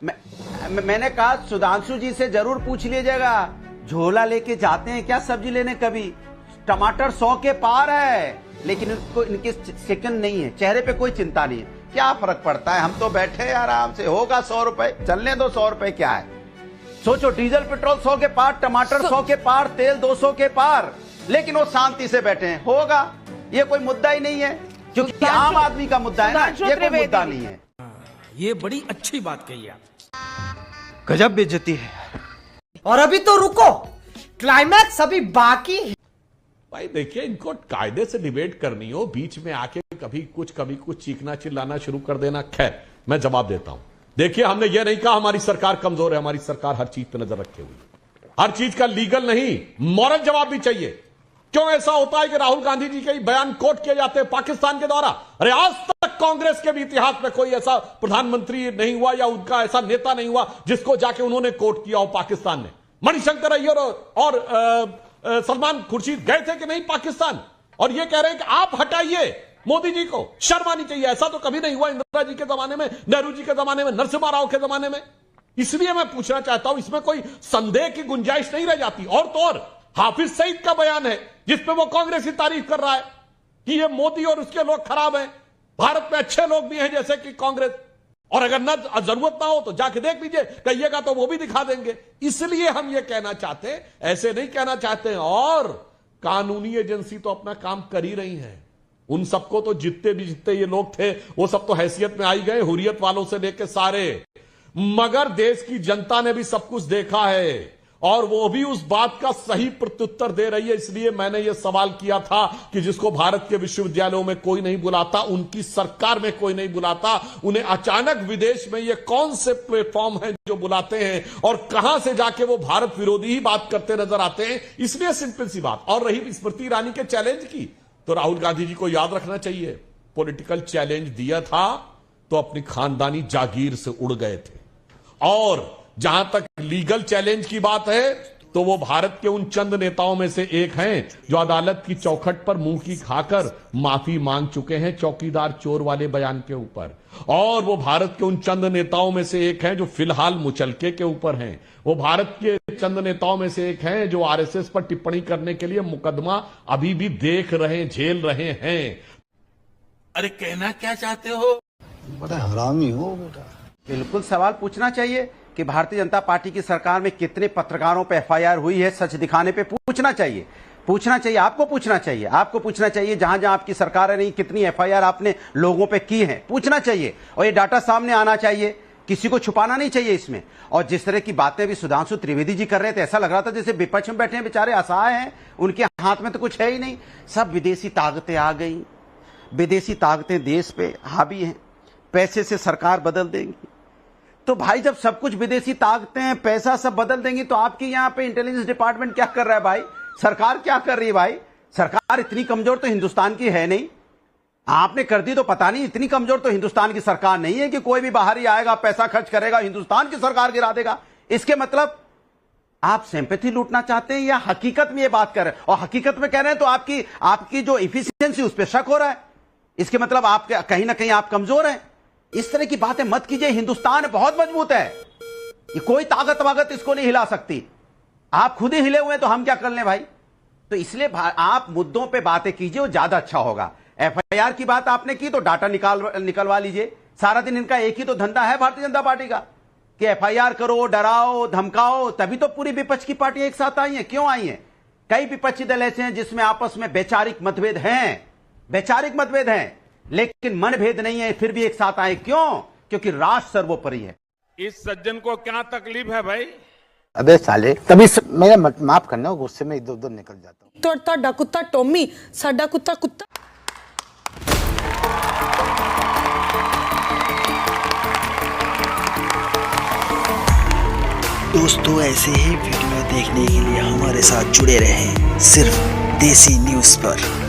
मैंने कहा सुधांशु जी से जरूर पूछ लीजिएगा, झोला लेके जाते हैं क्या सब्जी लेने? कभी टमाटर 100 के पार है, लेकिन इनको इनके सेकंड नहीं है, चेहरे पे कोई चिंता नहीं है। क्या फर्क पड़ता है, हम तो बैठे हैं आराम से, होगा 100 रुपए, चलने दो 100 रुपए क्या है। सोचो डीजल पेट्रोल 100 के पार, टमाटर 100 के पार, तेल 200 के पार, लेकिन वो शांति से बैठे हैं। होगा, ये कोई मुद्दा ही नहीं है, क्योंकि आम आदमी का मुद्दा है ना, ये कोई मुद्दा नहीं है। ये बड़ी अच्छी बात कही आप। गजब बेइज्जती है। और अभी तो रुको, क्लाइमैक्स अभी बाकी है। भाई देखिए, इनको कायदे से डिबेट करनी हो, बीच में आके कभी कुछ चीखना चिल्लाना शुरू कर देना। खैर, मैं जवाब देता हूं। देखिए, हमने ये नहीं कहा हमारी सरकार कमजोर है, हमारी सरकार हर चीज पे नजर रखे हुई है। हर चीज का लीगल नहीं, मॉरल जवाब भी चाहिए। क्यों ऐसा होता है कि राहुल गांधी जी के बयान कोट किए जाते हैं पाकिस्तान के द्वारा? अरे आज तक कांग्रेस के भी इतिहास में कोई ऐसा प्रधानमंत्री नहीं हुआ या उनका ऐसा नेता नहीं हुआ जिसको जाके उन्होंने कोट किया हो पाकिस्तान ने। मणिशंकर अय्यर और सलमान खुर्शीद गए थे कि नहीं पाकिस्तान, और ये कह रहे हैं कि आप हटाइए मोदी जी को, शर्म आनी चाहिए। ऐसा तो कभी नहीं हुआ इंदिरा जी के जमाने में, नेहरू जी के जमाने में, नरसिम्हा राव के जमाने में। इसलिए मैं पूछना चाहता हूं, इसमें कोई संदेह की गुंजाइश नहीं रह जाती। और तो और हाफिज सईद का बयान है जिसपे वो कांग्रेस की तारीफ कर रहा है कि ये मोदी और उसके लोग खराब हैं, भारत में अच्छे लोग भी हैं जैसे कि कांग्रेस, और अगर न जरूरत ना हो तो जाके देख लीजिए, कहिएगा तो वो भी दिखा देंगे। इसलिए हम ये कहना चाहते हैं, ऐसे नहीं कहना चाहते हैं। और कानूनी एजेंसी तो अपना काम कर ही रही है। उन सबको तो जितने ये लोग थे वो सब तो हैसियत में आई गए, हुर्रियत वालों से लेके सारे। मगर देश की जनता ने भी सब कुछ देखा है और वो भी उस बात का सही प्रत्युत्तर दे रही है। इसलिए मैंने ये सवाल किया था कि जिसको भारत के विश्वविद्यालयों में कोई नहीं बुलाता, उनकी सरकार में कोई नहीं बुलाता, उन्हें अचानक विदेश में ये कौन से प्लेटफॉर्म हैं जो बुलाते हैं और कहां से जाके वो भारत विरोधी ही बात करते नजर आते हैं। इसलिए सिंपल सी बात। और रही स्मृति ईरानी के चैलेंज की, तो राहुल गांधी जी को याद रखना चाहिए, पॉलिटिकल चैलेंज दिया था तो अपनी खानदानी जागीर से उड़ गए थे। और जहां तक लीगल चैलेंज की बात है तो वो भारत के उन चंद नेताओं में से एक हैं जो अदालत की चौखट पर मुंह की खाकर माफी मांग चुके हैं चौकीदार चोर वाले बयान के ऊपर। और वो भारत के उन चंद नेताओं में से एक हैं जो फिलहाल मुचलके के ऊपर हैं। वो भारत के चंद नेताओं में से एक हैं जो आरएसएस पर टिप्पणी करने के लिए मुकदमा अभी भी देख रहे, झेल रहे हैं। अरे कहना क्या चाहते हो? बड़ा हरामी हो बेटा। बिल्कुल सवाल पूछना चाहिए कि भारतीय जनता पार्टी की सरकार में कितने पत्रकारों पे एफआईआर हुई है, सच दिखाने पे पूछना चाहिए। आपको पूछना चाहिए जहां जहां आपकी सरकार है नहीं, कितनी एफआईआर आपने लोगों पे की है, पूछना चाहिए। और ये डाटा सामने आना चाहिए, किसी को छुपाना नहीं चाहिए इसमें। और जिस तरह की बातें भी सुधांशु त्रिवेदी जी कर रहे थे, ऐसा लग रहा था जैसे विपक्ष में बैठे हैं बेचारे, असहाय हैं, उनके हाथ में तो कुछ है ही नहीं। सब विदेशी ताकतें आ गई, विदेशी ताकतें देश पे हावी हैं, पैसे से सरकार बदल देंगी। तो भाई जब सब कुछ विदेशी ताकतें, पैसा सब बदल देंगी, तो आपकी यहां पे इंटेलिजेंस डिपार्टमेंट क्या कर रहा है भाई? सरकार क्या कर रही है भाई? सरकार इतनी कमजोर तो हिंदुस्तान की है नहीं। आपने कर दी तो पता नहीं, इतनी कमजोर तो हिंदुस्तान की सरकार नहीं है कि कोई भी बाहरी आएगा, पैसा खर्च करेगा, हिंदुस्तान की सरकार गिरा देगा। इसके मतलब आप सिंपैथी लूटना चाहते हैं या हकीकत में ये बात कर रहे हैं? और हकीकत में कह रहे हैं तो आपकी जो इफिशियंसी उस पर शक हो रहा है। इसके मतलब आप कहीं ना कहीं आप कमजोर हैं। इस तरह की बातें मत कीजिए। हिंदुस्तान बहुत मजबूत है, ये कोई ताकत वागत इसको नहीं हिला सकती। आप खुद ही हिले हुए हैं तो हम क्या कर लें भाई? तो इसलिए आप मुद्दों पे बातें कीजिए, वो ज्यादा अच्छा होगा। एफआईआर की बात आपने की तो डाटा निकलवा लीजिए। सारा दिन इनका एक ही तो धंधा है भारतीय जनता पार्टी का कि एफआईआर करो, डराओ, धमकाओ। तभी तो पूरी विपक्ष की पार्टियां एक साथ आई हैं। क्यों आई हैं? कई विपक्षी दल ऐसे हैं जिसमें आपस में वैचारिक मतभेद हैं, लेकिन मनभेद नहीं है, फिर भी एक साथ आए। क्यों? क्योंकि राष्ट्र सर्वोपरि है। इस सज्जन को क्या तकलीफ है भाई? अबे साले, तभी मेरा माफ करना, गुस्से में इधर उधर निकल जाता हूँ। तो ਤੁਹਾਡਾ ਕੁੱਤਾ ਟੋਮੀ, ਸਾਡਾ ਕੁੱਤਾ ਕੁੱਤਾ। दोस्तों ऐसे ही वीडियो देखने के लिए हमारे साथ जुड़े रहें सिर्फ देसी न्यूज़ पर।